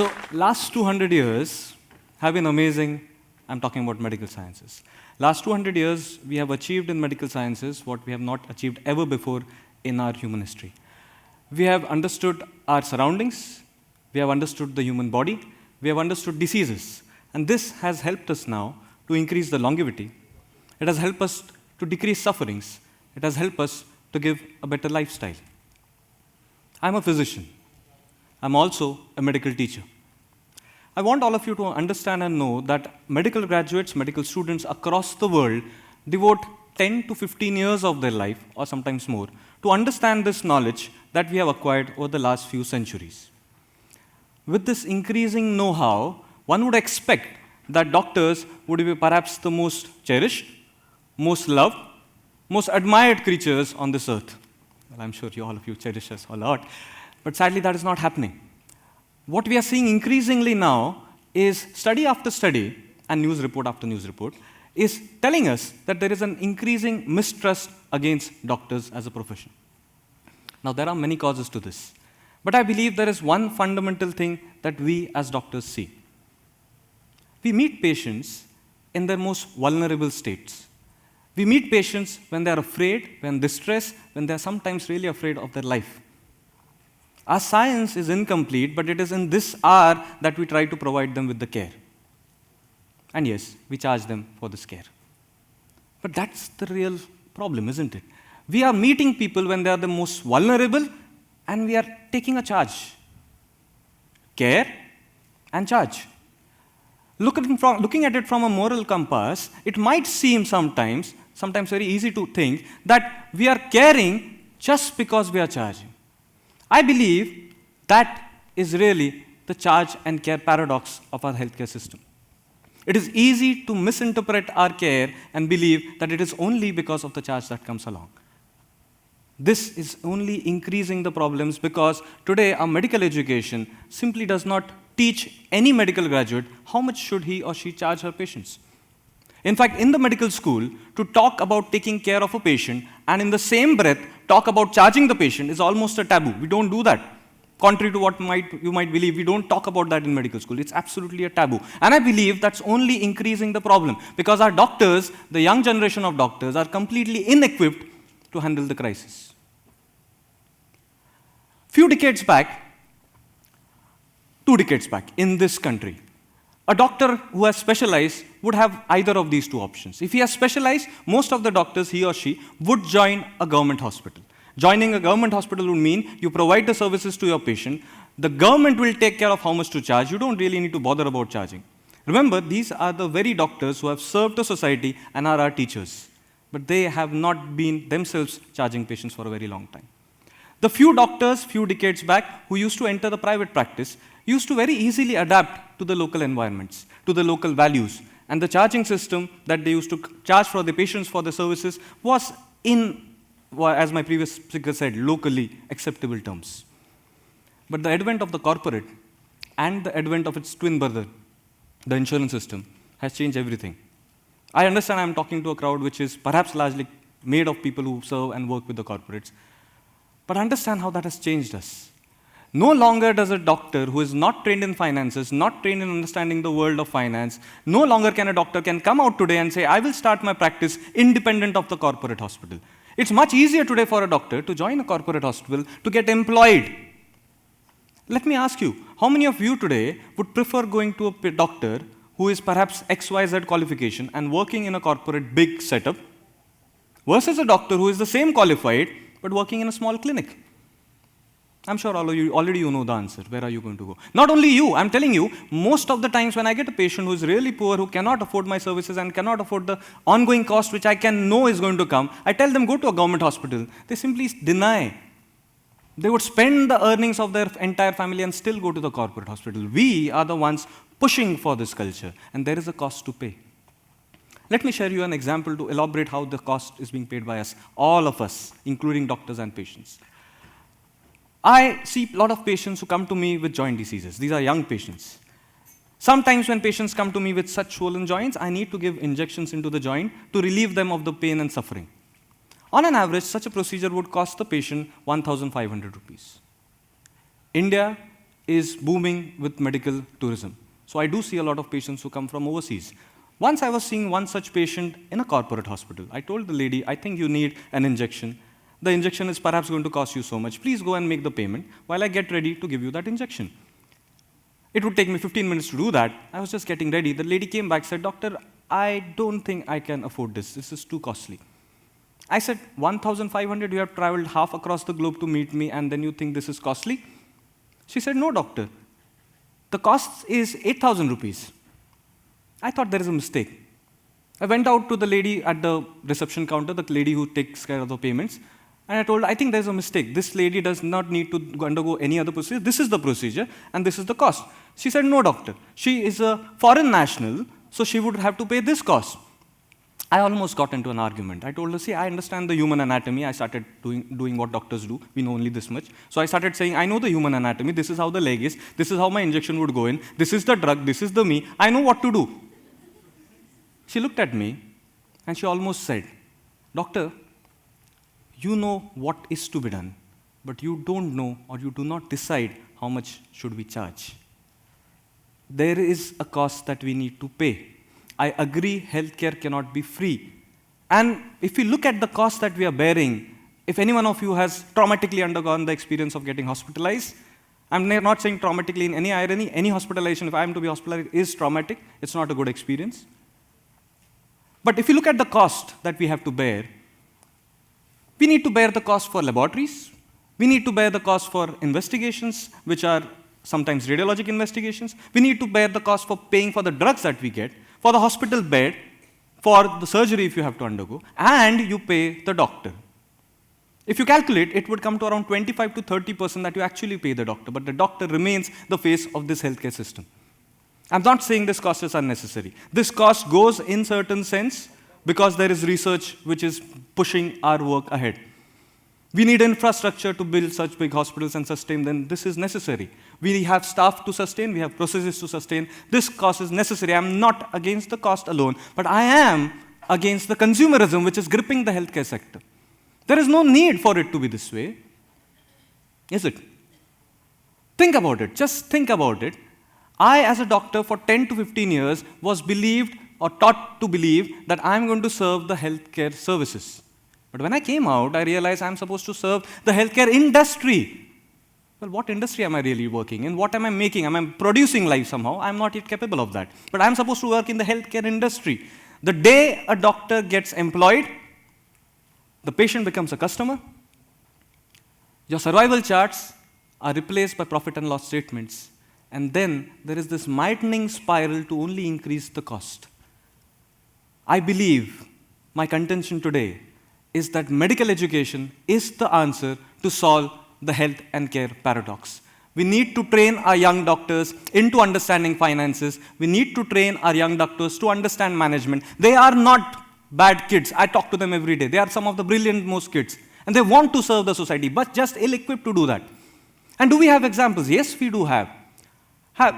So last 200 years have been amazing. I'm talking about medical sciences. Last 200 years, we have achieved in medical sciences what we have not achieved ever before in our human history. We have understood our surroundings, we have understood the human body, we have understood diseases. And this has helped us now to increase the longevity. It has helped us to decrease sufferings. It has helped us to give a better lifestyle. I'm a physician. I'm also a medical teacher. I want all of you to understand and know that medical graduates, medical students across the world devote 10 to 15 years of their life, or sometimes more, to understand this knowledge that we have acquired over the last few centuries. With this increasing know-how, one would expect that doctors would be perhaps the most cherished, most loved, most admired creatures on this earth. Well, I'm sure all of you cherish us a lot, but sadly that is not happening. What we are seeing increasingly now is study after study and news report after news report is telling us that there is an increasing mistrust against doctors as a profession. Now, there are many causes to this, but I believe there is one fundamental thing that we as doctors see. We meet patients in their most vulnerable states. We meet patients when they are afraid, when distressed, when they are sometimes really afraid of their life. Our science is incomplete, but it is in this hour that we try to provide them with the care. And yes, we charge them for this care. But that's the real problem, isn't it? We are meeting people when they are the most vulnerable, and we are taking a charge. Care and charge. Looking at it from a moral compass, it might seem sometimes very easy to think that we are caring just because we are charging. I believe that is really the charge and care paradox of our healthcare system. It is easy to misinterpret our care and believe that it is only because of the charge that comes along. This is only increasing the problems because today our medical education simply does not teach any medical graduate how much should he or she charge her patients. In fact, in the medical school, to talk about taking care of a patient and in the same breath talk about charging the patient is almost a taboo. We don't do that. Contrary to what you might believe, we don't talk about that in medical school. It's absolutely a taboo. And I believe that's only increasing the problem because our doctors, the young generation of doctors, are completely inequipped to handle the crisis. Few decades back, 2 decades back, in this country, a doctor who has specialized would have either of these two options. If he has specialized, most of the doctors, he or she, would join a government hospital. Joining a government hospital would mean you provide the services to your patient, the government will take care of how much to charge, you don't really need to bother about charging. Remember, these are the very doctors who have served the society and are our teachers, but they have not been themselves charging patients for a very long time. The few doctors, few decades back, who used to enter the private practice, used to very easily adapt to the local environments, to the local values. And the charging system that they used to charge for the patients for the services was in, as my previous speaker said, locally acceptable terms. But the advent of the corporate and the advent of its twin brother, the insurance system, has changed everything. I understand I'm talking to a crowd which is perhaps largely made of people who serve and work with the corporates. But understand how that has changed us. No longer does a doctor who is not trained in finances, not trained in understanding the world of finance, no longer can a doctor come out today and say, I will start my practice independent of the corporate hospital. It's much easier today for a doctor to join a corporate hospital to get employed. Let me ask you, how many of you today would prefer going to a doctor who is perhaps XYZ qualification and working in a corporate big setup versus a doctor who is the same qualified but working in a small clinic? I'm sure all of you already know the answer. Where are you going to go? Not only you, I'm telling you, most of the times when I get a patient who is really poor, who cannot afford my services and cannot afford the ongoing cost which I can know is going to come, I tell them go to a government hospital. They simply deny. They would spend the earnings of their entire family and still go to the corporate hospital. We are the ones pushing for this culture, and there is a cost to pay. Let me share you an example to elaborate how the cost is being paid by us, all of us, including doctors and patients. I see a lot of patients who come to me with joint diseases. These are young patients. Sometimes when patients come to me with such swollen joints, I need to give injections into the joint to relieve them of the pain and suffering. On an average, such a procedure would cost the patient 1,500 rupees. India is booming with medical tourism. So I do see a lot of patients who come from overseas. Once I was seeing one such patient in a corporate hospital. I told the lady, I think you need an injection. The injection is perhaps going to cost you so much. Please go and make the payment while I get ready to give you that injection. It would take me 15 minutes to do that. I was just getting ready. The lady came back, said, Doctor, I don't think I can afford this. This is too costly. I said, 1,500, you have traveled half across the globe to meet me, and then you think this is costly? She said, no, doctor. The cost is 8,000 rupees. I thought there is a mistake. I went out to the lady at the reception counter, the lady who takes care of the payments, and I told her, I think there's a mistake. This lady does not need to undergo any other procedure. This is the procedure, and this is the cost. She said, no, doctor. She is a foreign national, so she would have to pay this cost. I almost got into an argument. I told her, see, I understand the human anatomy. I started doing what doctors do. We know only this much. So I started saying, I know the human anatomy. This is how the leg is. This is how my injection would go in. This is the drug. This is the me. I know what to do. She looked at me, and she almost said, Doctor, you know what is to be done, but you don't know or you do not decide how much should we charge. There is a cost that we need to pay. I agree, healthcare cannot be free. And if you look at the cost that we are bearing, if any one of you has traumatically undergone the experience of getting hospitalized, I'm not saying traumatically in any irony, any hospitalization, if I am to be hospitalized, is traumatic. It's not a good experience. But if you look at the cost that we have to bear, we need to bear the cost for laboratories. We need to bear the cost for investigations, which are sometimes radiologic investigations. We need to bear the cost for paying for the drugs that we get, for the hospital bed, for the surgery if you have to undergo, and you pay the doctor. If you calculate, it would come to around 25 to 30% that you actually pay the doctor, but the doctor remains the face of this healthcare system. I'm not saying this cost is unnecessary. This cost goes in certain sense because there is research which is pushing our work ahead. We need infrastructure to build such big hospitals and sustain them. This is necessary. We have staff to sustain. We have processes to sustain. This cost is necessary. I'm not against the cost alone, but I am against the consumerism which is gripping the healthcare sector. There is no need for it to be this way, is it? Think about it. Just think about it. I, as a doctor, for 10 to 15 years, was believed or taught to believe that I'm going to serve the healthcare services. But when I came out, I realized I'm supposed to serve the healthcare industry. Well, what industry am I really working in? What am I making? Am I producing life somehow? I'm not yet capable of that. But I'm supposed to work in the healthcare industry. The day a doctor gets employed, the patient becomes a customer. Your survival charts are replaced by profit and loss statements. And then there is this maddening spiral to only increase the cost. I believe my contention today is that medical education is the answer to solve the health and care paradox. We need to train our young doctors into understanding finances. We need to train our young doctors to understand management. They are not bad kids. I talk to them every day. They are some of the brilliant most kids. And they want to serve the society, but just ill-equipped to do that. And do we have examples? Yes, we do have.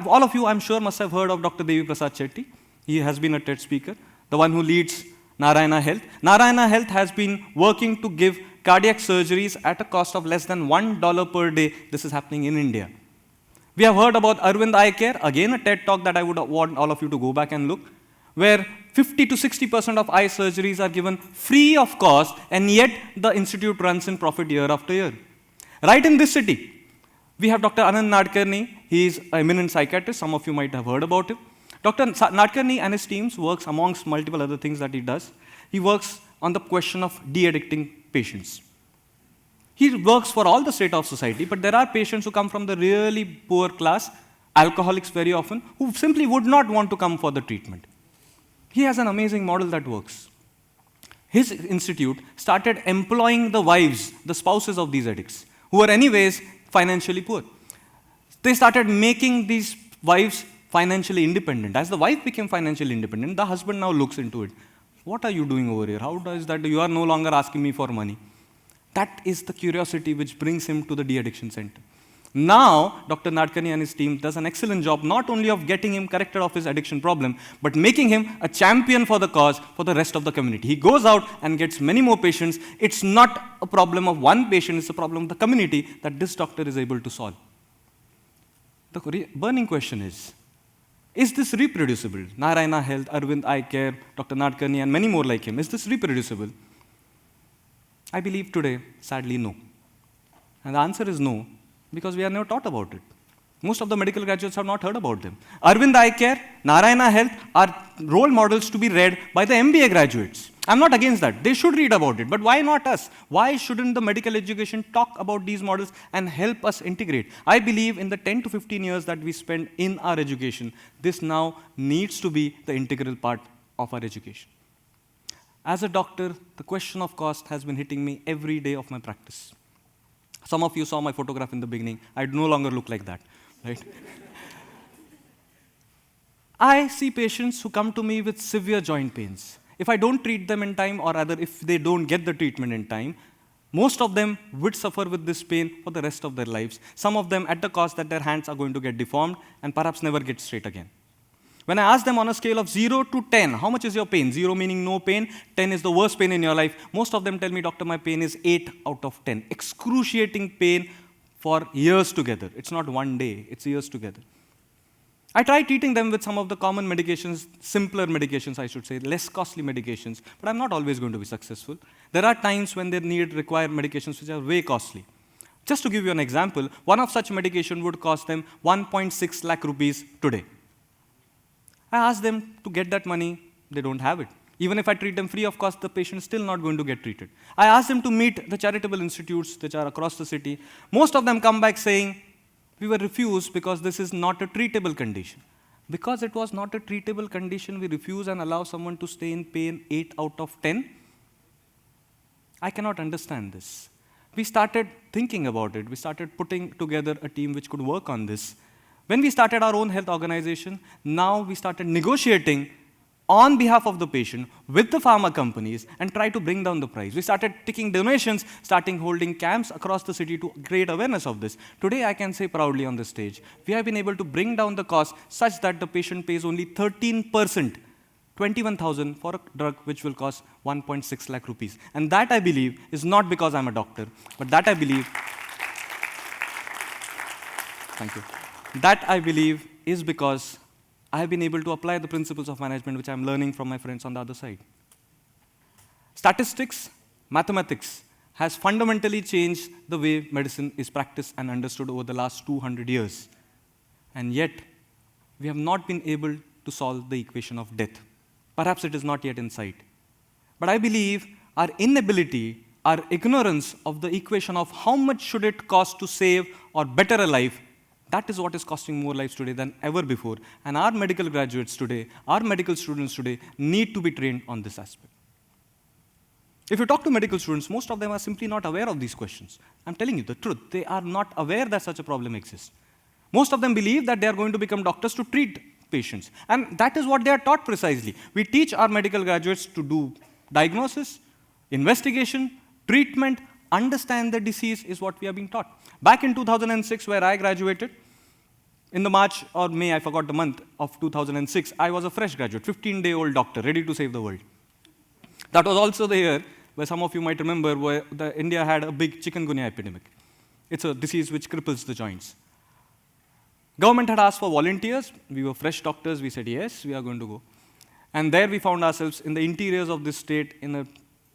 All of you, I'm sure, must have heard of Dr. Devi Prasad Chetty. He has been a TED speaker, the one who leads Narayana Health. Narayana Health has been working to give cardiac surgeries at a cost of less than $1 per day. This is happening in India. We have heard about Arvind Eye Care, again a TED talk that I would want all of you to go back and look, where 50 to 60% of eye surgeries are given free of cost, and yet the institute runs in profit year after year. Right in this city, we have Dr. Anand Nadkarni. He is an eminent psychiatrist. Some of you might have heard about him. Dr. Nadkarni and his teams works amongst multiple other things that he does. He works on the question of de-addicting patients. He works for all the strata of society, but there are patients who come from the really poor class, alcoholics very often, who simply would not want to come for the treatment. He has an amazing model that works. His institute started employing the wives, the spouses of these addicts, who are anyways financially poor. They started making these wives financially independent. As the wife became financially independent, the husband now looks into it. What are you doing over here? How does that? You are no longer asking me for money. That is the curiosity which brings him to the de-addiction center. Now, Dr. Nadkarni and his team does an excellent job not only of getting him corrected of his addiction problem, but making him a champion for the cause for the rest of the community. He goes out and gets many more patients. It's not a problem of one patient, it's a problem of the community that this doctor is able to solve. The burning question is this reproducible? Narayana Health, Arvind Eye Care, Dr. Nadkarni, and many more like him. Is this reproducible? I believe today, sadly, no. And the answer is no, because we are never taught about it. Most of the medical graduates have not heard about them. Arvind Eye Care, Narayana Health are role models to be read by the MBA graduates. I'm not against that. They should read about it. But why not us? Why shouldn't the medical education talk about these models and help us integrate? I believe in the 10 to 15 years that we spend in our education, this now needs to be the integral part of our education. As a doctor, the question of cost has been hitting me every day of my practice. Some of you saw my photograph in the beginning. I no longer look like that. Right? I see patients who come to me with severe joint pains. If I don't treat them in time, or rather if they don't get the treatment in time, most of them would suffer with this pain for the rest of their lives. Some of them at the cost that their hands are going to get deformed and perhaps never get straight again. When I ask them on a scale of 0 to 10, how much is your pain? 0 meaning no pain, 10 is the worst pain in your life. Most of them tell me, doctor, my pain is 8 out of 10. Excruciating pain for years together. It's not one day, it's years together. I try treating them with some of the common medications, simpler medications, I should say, less costly medications, but I'm not always going to be successful. There are times when they require medications which are way costly. Just to give you an example, one of such medication would cost them 1.6 lakh rupees today. I ask them to get that money, they don't have it. Even if I treat them free of cost, the patient is still not going to get treated. I ask them to meet the charitable institutes which are across the city. Most of them come back saying, we were refused because this is not a treatable condition. Because it was not a treatable condition, we refuse and allow someone to stay in pain 8 out of 10? I cannot understand this. We started thinking about it. We started putting together a team which could work on this. When we started our own health organization, now we started negotiating on behalf of the patient with the pharma companies and try to bring down the price. We started taking donations, starting holding camps across the city to create awareness of this. Today, I can say proudly on the stage, we have been able to bring down the cost such that the patient pays only 13%, 21,000 for a drug which will cost 1.6 lakh rupees. And that, I believe, is not because I'm a doctor, but that I believe, thank you, that I believe is because I have been able to apply the principles of management which I'm learning from my friends on the other side. Statistics, mathematics has fundamentally changed the way medicine is practiced and understood over the last 200 years. And yet, we have not been able to solve the equation of death. Perhaps it is not yet in sight. But I believe our inability, our ignorance of the equation of how much should it cost to save or better a life, that is what is costing more lives today than ever before. And our medical graduates today, our medical students today, need to be trained on this aspect. If you talk to medical students, most of them are simply not aware of these questions. I'm telling you the truth. They are not aware that such a problem exists. Most of them believe that they are going to become doctors to treat patients. And that is what they are taught precisely. We teach our medical graduates to do diagnosis, investigation, treatment, understand the disease is what we are being taught. Back in 2006, where I graduated, in the March or May, I forgot the month, of 2006, I was a fresh graduate, 15-day-old doctor, ready to save the world. That was also the year where some of you might remember where India had a big chikungunya epidemic. It's a disease which cripples the joints. Government had asked for volunteers. We were fresh doctors. We said, yes, we are going to go. And there we found ourselves in the interiors of this state in a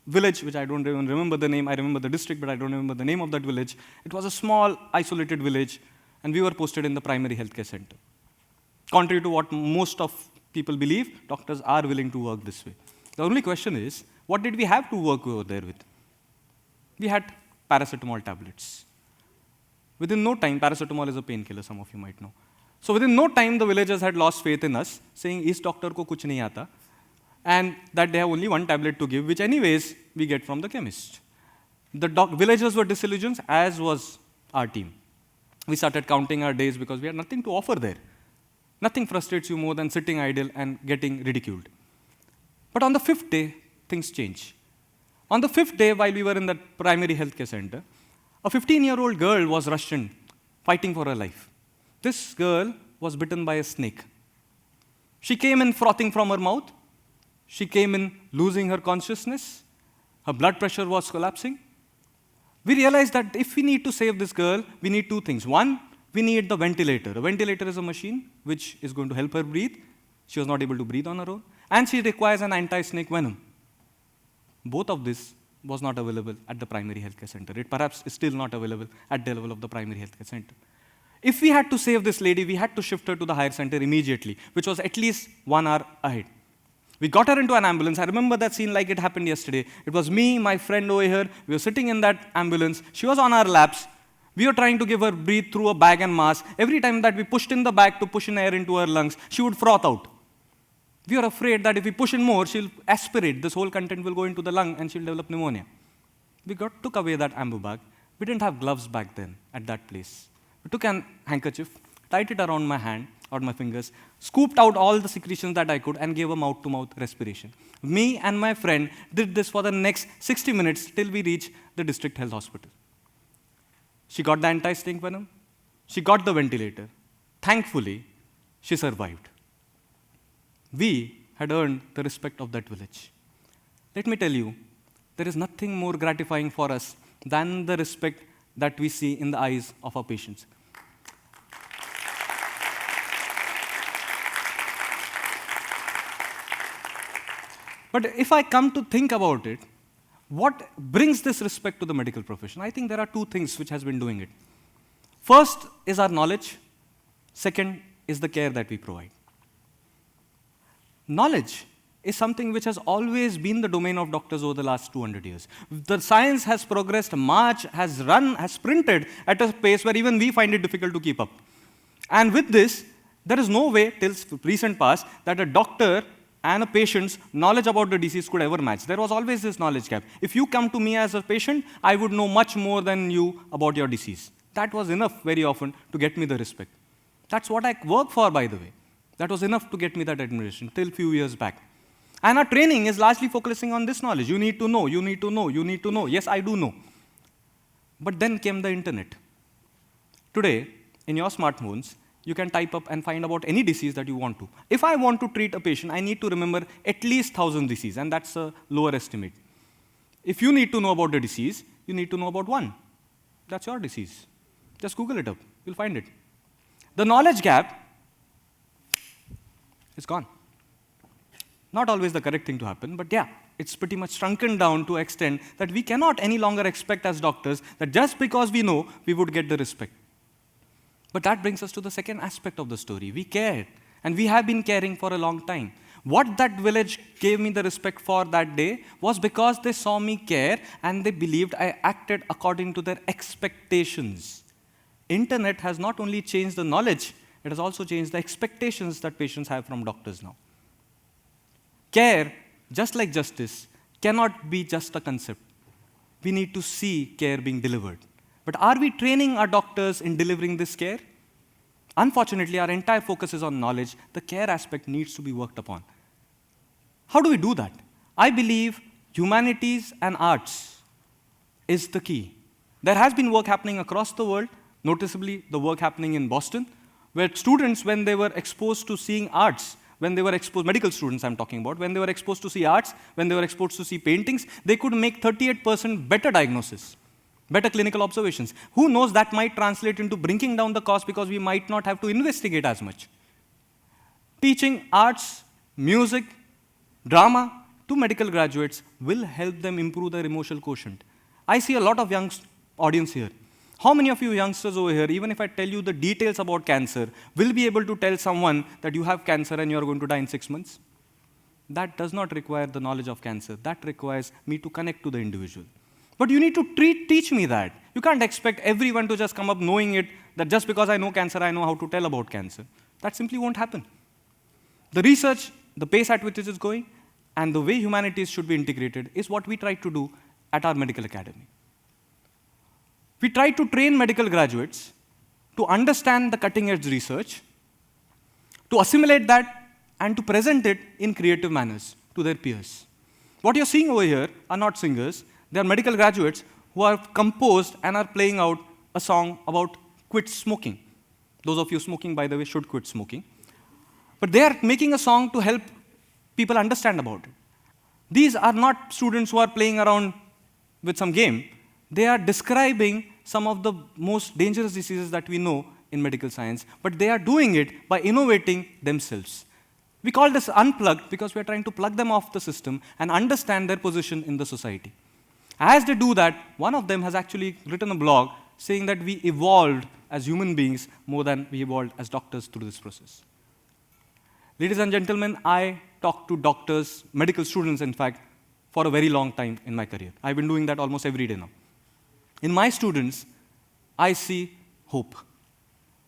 village, which I don't even remember the name. I remember the district, but I don't remember the name of that village. It was a small, isolated village, and we were posted in the primary healthcare center. Contrary to what most of people believe, doctors are willing to work this way. The only question is, what did we have to work over there with? We had paracetamol tablets. Within no time, paracetamol is a painkiller, some of you might know. So within no time, the villagers had lost faith in us, saying, "Is doctor ko kuch nahi aata," and that they have only one tablet to give, which anyways we get from the chemist. The villagers were disillusioned, as was our team. We started counting our days because we had nothing to offer there. Nothing frustrates you more than sitting idle and getting ridiculed. But on the 5th day, things change. On the 5th day, while we were in the primary healthcare center, a 15-year-old girl was rushed in, fighting for her life. This girl was bitten by a snake. She came in frothing from her mouth. She came in losing her consciousness. Her blood pressure was collapsing. We realized that if we need to save this girl, we need two things. One, we need the ventilator. A ventilator is a machine which is going to help her breathe. She was not able to breathe on her own. And she requires an anti-snake venom. Both of this was not available at the primary healthcare center. It perhaps is still not available at the level of the primary healthcare center. If we had to save this lady, we had to shift her to the higher center immediately, which was at least 1 hour ahead. We got her into an ambulance. I remember that scene like it happened yesterday. It was me, my friend over here. We were sitting in that ambulance. She was on our laps. We were trying to give her breathe through a bag and mask. Every time that we pushed in the bag to push in air into her lungs, she would froth out. We were afraid that if we push in more, she'll aspirate. This whole content will go into the lung and she'll develop pneumonia. We took away that ambu bag. We didn't have gloves back then at that place. We took a handkerchief, tied it around my hand, or my fingers, scooped out all the secretions that I could, and gave a mouth-to-mouth respiration. Me and my friend did this for the next 60 minutes till we reached the district health hospital. She got the anti-snake venom. She got the ventilator. Thankfully, she survived. We had earned the respect of that village. Let me tell you, there is nothing more gratifying for us than the respect that we see in the eyes of our patients. But if I come to think about it, what brings this respect to the medical profession? I think there are two things which has been doing it. First is our knowledge. Second is the care that we provide. Knowledge is something which has always been the domain of doctors over the last 200 years. The science has progressed, march, has run, has sprinted at a pace where even we find it difficult to keep up. And with this, there is no way, till recent past, that a doctor and a patient's knowledge about the disease could ever match. There was always this knowledge gap. If you come to me as a patient, I would know much more than you about your disease. That was enough very often to get me the respect. That's what I work for, by the way. That was enough to get me that admiration till a few years back. And our training is largely focusing on this knowledge. You need to know, you need to know, you need to know. Yes, I do know. But then came the internet. Today, in your smartphones, you can type up and find about any disease that you want to. If I want to treat a patient, I need to remember at least 1,000 diseases, and that's a lower estimate. If you need to know about the disease, you need to know about one. That's your disease. Just Google it up. You'll find it. The knowledge gap is gone. Not always the correct thing to happen, but yeah, it's pretty much shrunken down to an extent that we cannot any longer expect as doctors that just because we know, we would get the respect. But that brings us to the second aspect of the story. We care, and we have been caring for a long time. What that village gave me the respect for that day was because they saw me care and they believed I acted according to their expectations. Internet has not only changed the knowledge, it has also changed the expectations that patients have from doctors now. Care, just like justice, cannot be just a concept. We need to see care being delivered. But are we training our doctors in delivering this care? Unfortunately, our entire focus is on knowledge. The care aspect needs to be worked upon. How do we do that? I believe humanities and arts is the key. There has been work happening across the world, noticeably the work happening in Boston, where students, when they were exposed to seeing arts, when they were exposed, medical students I'm talking about, when they were exposed to see arts, when they were exposed to see paintings, they could make 38% better diagnosis. Better clinical observations. Who knows, that might translate into bringing down the cost because we might not have to investigate as much. Teaching arts, music, drama to medical graduates will help them improve their emotional quotient. I see a lot of young audience here. How many of you youngsters over here, even if I tell you the details about cancer, will be able to tell someone that you have cancer and you are going to die in 6 months? That does not require the knowledge of cancer. That requires me to connect to the individual. But you need to teach me that. You can't expect everyone to just come up knowing it, that just because I know cancer, I know how to tell about cancer. That simply won't happen. The research, the pace at which it is going, and the way humanities should be integrated is what we try to do at our medical academy. We try to train medical graduates to understand the cutting-edge research, to assimilate that, and to present it in creative manners to their peers. What you're seeing over here are not singers. They are medical graduates who are composed and are playing out a song about quit smoking. Those of you smoking, by the way, should quit smoking. But they are making a song to help people understand about it. These are not students who are playing around with some game. They are describing some of the most dangerous diseases that we know in medical science, but they are doing it by innovating themselves. We call this unplugged because we are trying to plug them off the system and understand their position in the society. As they do that, one of them has actually written a blog saying that we evolved as human beings more than we evolved as doctors through this process. Ladies and gentlemen, I talk to doctors, medical students, in fact, for a very long time in my career. I've been doing that almost every day now. In my students, I see hope.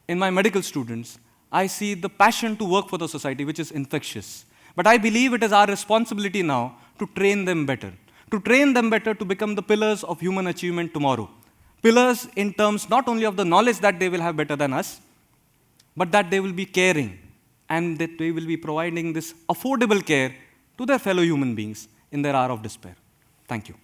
In my medical students, I see the passion to work for the society, which is infectious. But I believe it is our responsibility now to train them better, to become the pillars of human achievement tomorrow. Pillars in terms not only of the knowledge that they will have better than us, but that they will be caring and that they will be providing this affordable care to their fellow human beings in their hour of despair. Thank you.